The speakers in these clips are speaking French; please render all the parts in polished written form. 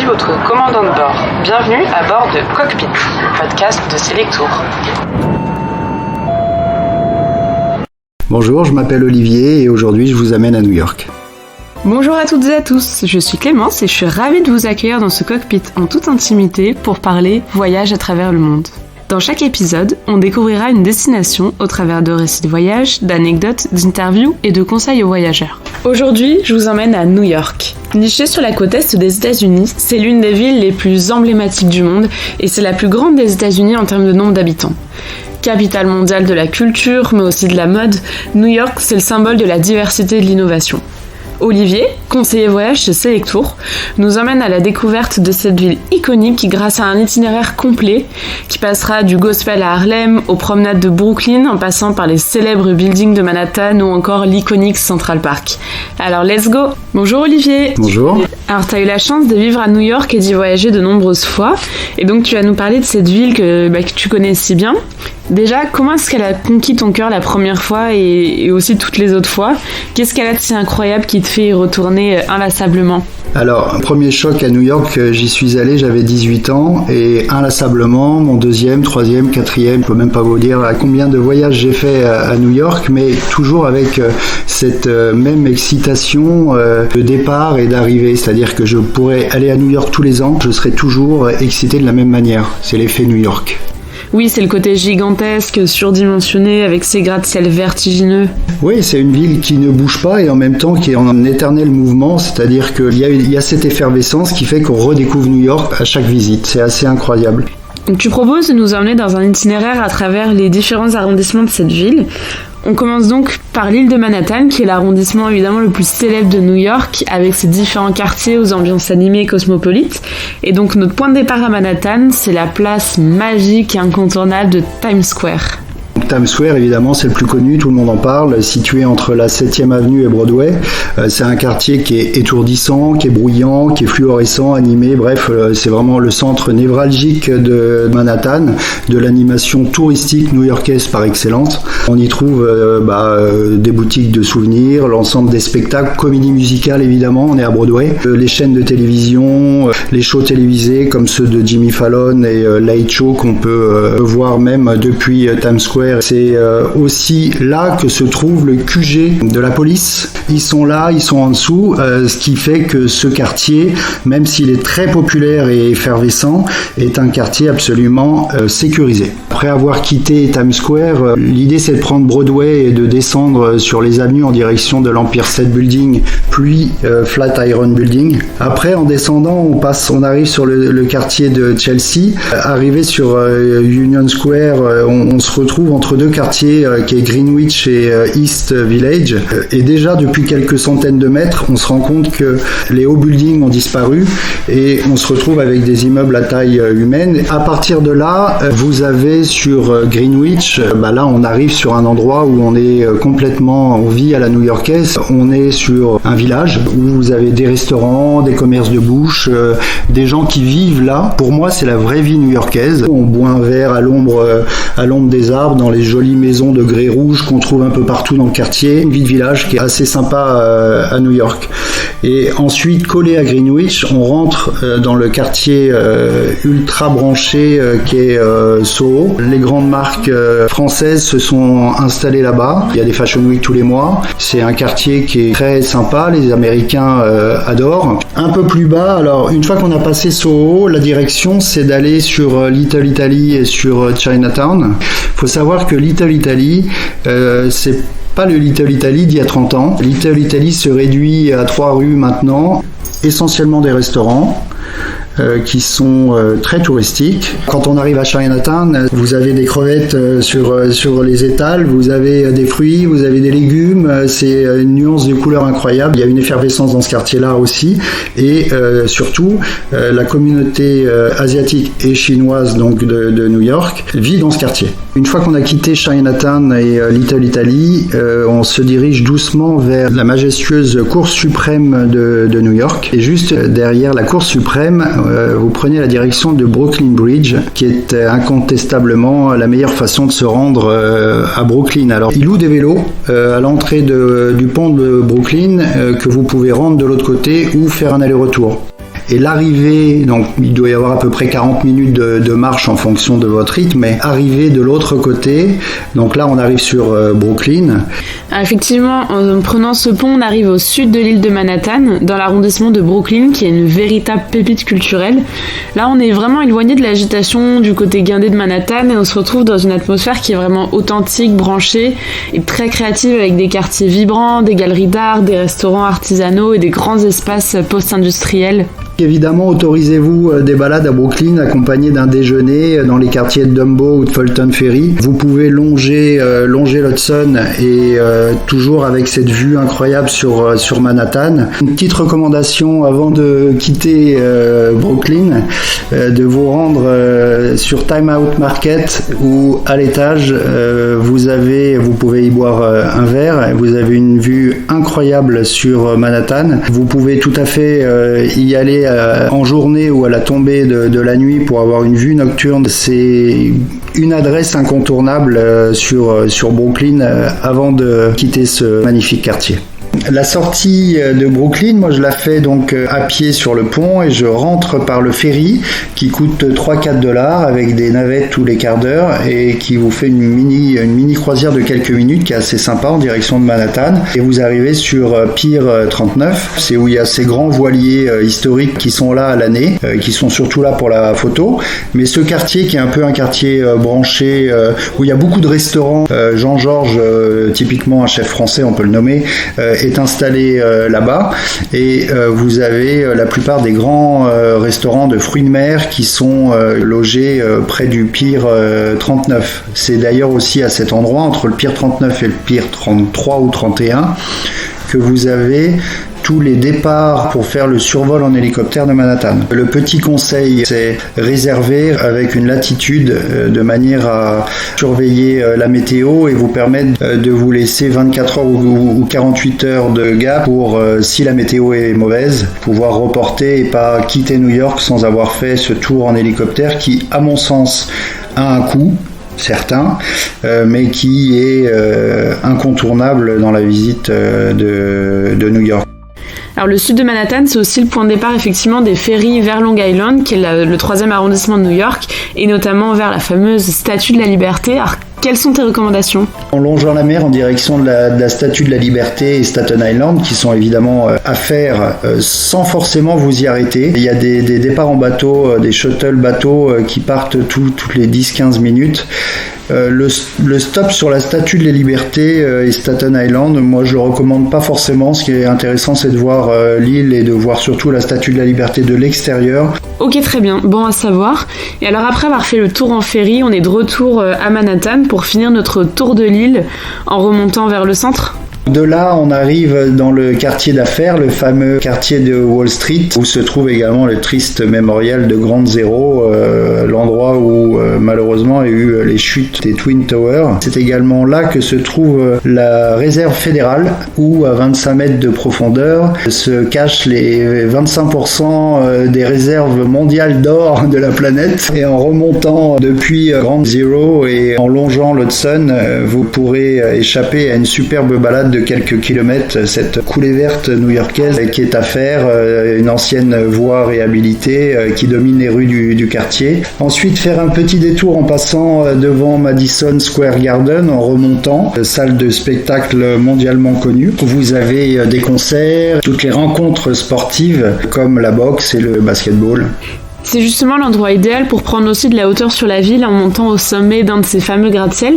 votre commandant de bord. Bienvenue à bord de Cockpit, le podcast de Selectour. Bonjour, je m'appelle Olivier et aujourd'hui je vous amène à New York. Bonjour à toutes et à tous, je suis Clémence et je suis ravie de vous accueillir dans ce cockpit en toute intimité pour parler voyage à travers le monde. Dans chaque épisode, on découvrira une destination au travers de récits de voyage, d'anecdotes, d'interviews et de conseils aux voyageurs. Aujourd'hui, je vous emmène à New York. Nichée sur la côte est des États-Unis, c'est l'une des villes les plus emblématiques du monde et c'est la plus grande des États-Unis en termes de nombre d'habitants. Capitale mondiale de la culture, mais aussi de la mode, New York, c'est le symbole de la diversité et de l'innovation. Olivier, conseiller voyage chez Selectour, nous emmène à la découverte de cette ville iconique grâce à un itinéraire complet qui passera du gospel à Harlem, aux promenades de Brooklyn, en passant par les célèbres buildings de Manhattan ou encore l'iconique Central Park. Alors let's go! Bonjour Olivier! Bonjour! Alors tu as eu la chance de vivre à New York et d'y voyager de nombreuses fois, et donc tu vas nous parler de cette ville que tu connais si bien. Déjà, comment est-ce qu'elle a conquis ton cœur la première fois et aussi toutes les autres fois? Qu'est-ce qu'elle a de si incroyable qui te fait y retourner inlassablement? Alors, premier choc à New York, j'y suis allé, j'avais 18 ans et inlassablement, mon deuxième, troisième, quatrième, je peux même pas vous dire à combien de voyages j'ai fait à New York, mais toujours avec cette même excitation de départ et d'arrivée, c'est-à-dire que je pourrais aller à New York tous les ans, je serais toujours excité de la même manière, c'est l'effet New York. Oui, c'est le côté gigantesque, surdimensionné, avec ses gratte-ciel vertigineux. Oui, c'est une ville qui ne bouge pas et en même temps qui est en éternel mouvement, c'est-à-dire qu'il y a cette effervescence qui fait qu'on redécouvre New York à chaque visite. C'est assez incroyable. Donc, tu proposes de nous emmener dans un itinéraire à travers les différents arrondissements de cette ville. On commence donc par l'île de Manhattan, qui est l'arrondissement évidemment le plus célèbre de New York, avec ses différents quartiers aux ambiances animées et cosmopolites. Et donc notre point de départ à Manhattan, c'est la place magique et incontournable de Times Square. Times Square, évidemment, c'est le plus connu, tout le monde en parle, situé entre la 7e avenue et Broadway. C'est un quartier qui est étourdissant, qui est bruyant, qui est fluorescent, animé, bref, c'est vraiment le centre névralgique de Manhattan, de l'animation touristique new-yorkaise par excellence. On y trouve des boutiques de souvenirs, l'ensemble des spectacles, comédie musicale évidemment, on est à Broadway, les chaînes de télévision, les shows télévisés comme ceux de Jimmy Fallon et Late Show qu'on peut voir même depuis Times Square. C'est aussi là que se trouve le QG de la police. Ils sont là, ils sont en dessous, ce qui fait que ce quartier, même s'il est très populaire et effervescent, est un quartier absolument sécurisé. Après avoir quitté Times Square, l'idée c'est de prendre Broadway et de descendre sur les avenues en direction de l'Empire State Building, puis Flatiron Building. Après, en descendant, on arrive sur le quartier de Chelsea. Arrivé sur Union Square, on se retrouve entre deux quartiers qui est Greenwich et East Village. Et déjà, depuis quelques centaines de mètres, on se rend compte que les hauts buildings ont disparu et on se retrouve avec des immeubles à taille humaine. À partir de là, vous avez sur Greenwich, là on arrive sur un endroit où on vit à la new-yorkaise. On est sur un village où vous avez des restaurants, des commerces de bouche, des gens qui vivent là. Pour moi, c'est la vraie vie new-yorkaise. On boit un verre à l'ombre des arbres, dans les jolies maisons de grès rouge qu'on trouve un peu partout dans le quartier. Une vie de village qui est assez sympa à New York. Et ensuite, collé à Greenwich, on rentre dans le quartier ultra branché qui est Soho. Les grandes marques françaises se sont installées là-bas. Il y a des Fashion Week tous les mois. C'est un quartier qui est très sympa. Les Américains adorent. Un peu plus bas, alors une fois qu'on a passé Soho, la direction c'est d'aller sur Little Italy et sur Chinatown. Il faut savoir que Little Italy, c'est pas le Little Italy d'il y a 30 ans. Little Italy se réduit à 3 rues maintenant, essentiellement des restaurants. Qui sont très touristiques. Quand on arrive à Chinatown, vous avez des crevettes sur les étals, vous avez des fruits, vous avez des légumes, c'est une nuance de couleurs incroyable. Il y a une effervescence dans ce quartier-là aussi, et surtout, la communauté asiatique et chinoise donc de New York vit dans ce quartier. Une fois qu'on a quitté Chinatown et Little Italy, on se dirige doucement vers la majestueuse Cour suprême de New York, et juste derrière la Cour suprême, vous prenez la direction de Brooklyn Bridge, qui est incontestablement la meilleure façon de se rendre à Brooklyn. Alors, ils louent des vélos à l'entrée du pont de Brooklyn que vous pouvez rendre de l'autre côté ou faire un aller-retour. Et l'arrivée, donc il doit y avoir à peu près 40 minutes de marche en fonction de votre rythme, mais arriver de l'autre côté, donc là on arrive sur Brooklyn. Alors effectivement, en prenant ce pont, on arrive au sud de l'île de Manhattan, dans l'arrondissement de Brooklyn, qui est une véritable pépite culturelle. Là, on est vraiment éloigné de l'agitation du côté guindé de Manhattan et on se retrouve dans une atmosphère qui est vraiment authentique, branchée et très créative, avec des quartiers vibrants, des galeries d'art, des restaurants artisanaux et des grands espaces post-industriels. Évidemment, autorisez-vous des balades à Brooklyn accompagnées d'un déjeuner dans les quartiers de Dumbo ou de Fulton Ferry. Vous pouvez longer l'Hudson et toujours avec cette vue incroyable sur Manhattan. Une petite recommandation avant de quitter Brooklyn, de vous rendre sur Time Out Market où à l'étage vous pouvez y boire un verre. Vous avez une vue incroyable sur Manhattan. Vous pouvez tout à fait y aller en journée ou à la tombée de la nuit pour avoir une vue nocturne. C'est une adresse incontournable sur Brooklyn avant de quitter ce magnifique quartier. La sortie de Brooklyn, moi je la fais donc à pied sur le pont et je rentre par le ferry qui coûte 3-4 $ avec des navettes tous les quarts d'heure et qui vous fait une mini croisière de quelques minutes qui est assez sympa en direction de Manhattan. Et vous arrivez sur Pier 39, c'est où il y a ces grands voiliers historiques qui sont là à l'année, qui sont surtout là pour la photo. Mais ce quartier qui est un peu un quartier branché où il y a beaucoup de restaurants, Jean-Georges, typiquement un chef français on peut le nommer, est installé là-bas et vous avez la plupart des grands restaurants de fruits de mer qui sont logés près du Pier 39. C'est d'ailleurs aussi à cet endroit, entre le Pier 39 et le Pier 33 ou 31, que vous avez tous les départs pour faire le survol en hélicoptère de Manhattan. Le petit conseil, c'est réserver avec une latitude de manière à surveiller la météo et vous permettre de vous laisser 24 heures ou 48 heures de gap pour, si la météo est mauvaise, pouvoir reporter et pas quitter New York sans avoir fait ce tour en hélicoptère qui, à mon sens, a un coût. Certains, mais qui est incontournable dans la visite de New York. Alors le sud de Manhattan, c'est aussi le point de départ effectivement des ferries vers Long Island, qui est le 3e arrondissement de New York, et notamment vers la fameuse Statue de la Liberté. Alors quelles sont tes recommandations ? En longeant la mer en direction de la Statue de la Liberté et Staten Island, qui sont évidemment à faire sans forcément vous y arrêter. Il y a des départs en bateau, des shuttle bateaux qui partent toutes les 10-15 minutes. Le stop sur la Statue de la Liberté et Staten Island, moi je le recommande pas forcément. Ce qui est intéressant, c'est de voir l'île et de voir surtout la Statue de la Liberté de l'extérieur. Ok, très bien, bon à savoir. Et alors après avoir fait le tour en ferry, on est de retour à Manhattan pour finir notre tour de l'île en remontant vers le centre. De là, on arrive dans le quartier d'affaires, le fameux quartier de Wall Street, où se trouve également le triste mémorial de Ground Zero, l'endroit où malheureusement il y a eu les chutes des Twin Towers. C'est également là que se trouve la réserve fédérale, où à 25 mètres de profondeur se cachent les 25% des réserves mondiales d'or de la planète. Et en remontant depuis Ground Zero et en longeant l'Hudson, vous pourrez échapper à une superbe balade de quelques kilomètres, cette coulée verte new-yorkaise qui est à faire, une ancienne voie réhabilitée qui domine les rues du quartier. Ensuite, faire un petit détour en passant devant Madison Square Garden, en remontant, salle de spectacle mondialement connue. Vous avez des concerts, toutes les rencontres sportives comme la boxe et le basketball. C'est justement l'endroit idéal pour prendre aussi de la hauteur sur la ville en montant au sommet d'un de ces fameux gratte-ciel.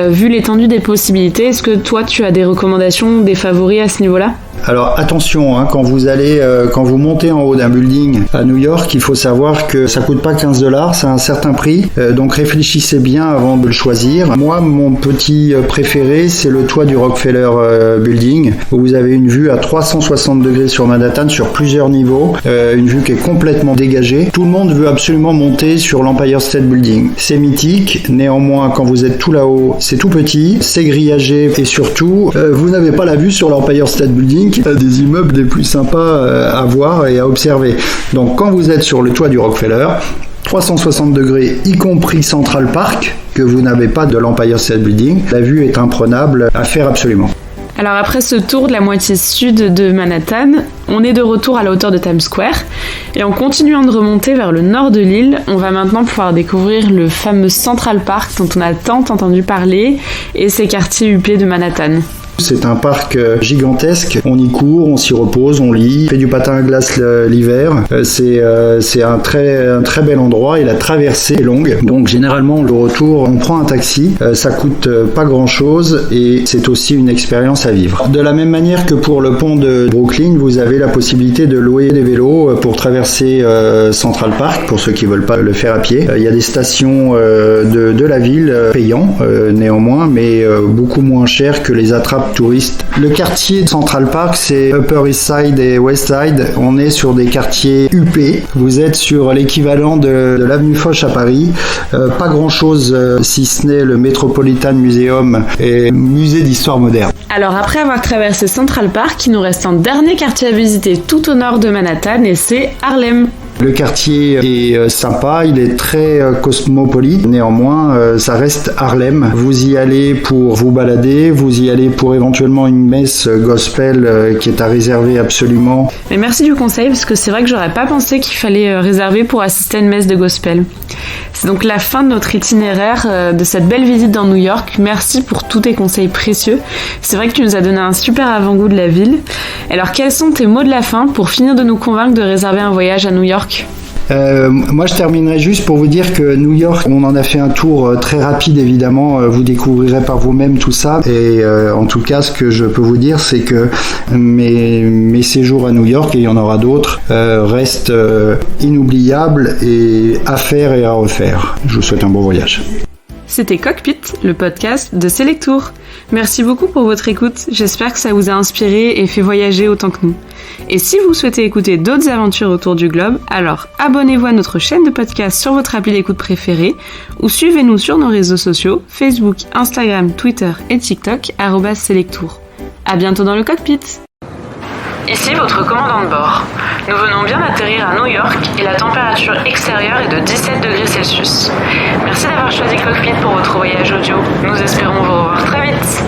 Vu l'étendue des possibilités, est-ce que toi tu as des recommandations, des favoris à ce niveau-là ? Alors attention, quand vous montez en haut d'un building à New York, il faut savoir que ça coûte pas 15 $, c'est un certain prix, donc réfléchissez bien avant de le choisir. Moi, mon petit préféré, c'est le toit du Rockefeller Building, où vous avez une vue à 360 degrés sur Manhattan, sur plusieurs niveaux, une vue qui est complètement dégagée. Tout le monde veut absolument monter sur l'Empire State Building. C'est mythique, néanmoins, quand vous êtes tout là-haut, c'est tout petit, c'est grillagé, et surtout, vous n'avez pas la vue sur l'Empire State Building, des immeubles des plus sympas à voir et à observer. Donc quand vous êtes sur le toit du Rockefeller, 360 degrés, y compris Central Park, que vous n'avez pas de l'Empire State Building, la vue est imprenable à faire absolument. Alors après ce tour de la moitié sud de Manhattan, on est de retour à la hauteur de Times Square et en continuant de remonter vers le nord de l'île, on va maintenant pouvoir découvrir le fameux Central Park dont on a tant entendu parler et ses quartiers huppés de Manhattan. C'est un parc gigantesque, on y court, on s'y repose, on lit, on fait du patin à glace l'hiver. C'est un très bel endroit et la traversée est longue. Donc généralement le retour, on prend un taxi, ça coûte pas grand chose et c'est aussi une expérience à vivre. De la même manière que pour le pont de Brooklyn, vous avez la possibilité de louer des vélos pour traverser Central Park, pour ceux qui veulent pas le faire à pied. Il y a des stations de la ville payants néanmoins, mais beaucoup moins chères que les attrapes touristes. Le quartier de Central Park, c'est Upper East Side et West Side. On est sur des quartiers huppés. Vous êtes sur l'équivalent de l'avenue Foch à Paris. Pas grand-chose si ce n'est le Metropolitan Museum et musée d'histoire moderne. Alors après avoir traversé Central Park, il nous reste un dernier quartier à visiter tout au nord de Manhattan et c'est Harlem. Le quartier est sympa, il est très cosmopolite, néanmoins ça reste Harlem. Vous y allez pour vous balader, vous y allez pour éventuellement une messe gospel qui est à réserver absolument. Mais merci du conseil parce que c'est vrai que j'aurais pas pensé qu'il fallait réserver pour assister à une messe de gospel. C'est donc la fin de notre itinéraire de cette belle visite dans New York. Merci pour tous tes conseils précieux. C'est vrai que tu nous as donné un super avant-goût de la ville. Alors quels sont tes mots de la fin pour finir de nous convaincre de réserver un voyage à New York ? Moi je terminerai juste pour vous dire que New York, on en a fait un tour très rapide évidemment, vous découvrirez par vous-même tout ça et en tout cas ce que je peux vous dire c'est que mes séjours à New York, et il y en aura d'autres, restent inoubliables et à faire et à refaire. Je vous souhaite un bon voyage. C'était Cockpit, le podcast de Selectour. Merci beaucoup pour votre écoute, j'espère que ça vous a inspiré et fait voyager autant que nous. Et si vous souhaitez écouter d'autres aventures autour du globe, alors abonnez-vous à notre chaîne de podcast sur votre appli d'écoute préférée ou suivez-nous sur nos réseaux sociaux, Facebook, Instagram, Twitter et TikTok, @Selectour. À bientôt dans le cockpit. Ici votre commandant de bord. Nous venons bien d'atterrir à New York et la température extérieure est de 17 degrés Celsius. Merci d'avoir choisi Cockpit pour votre voyage audio. Nous espérons vous revoir très vite.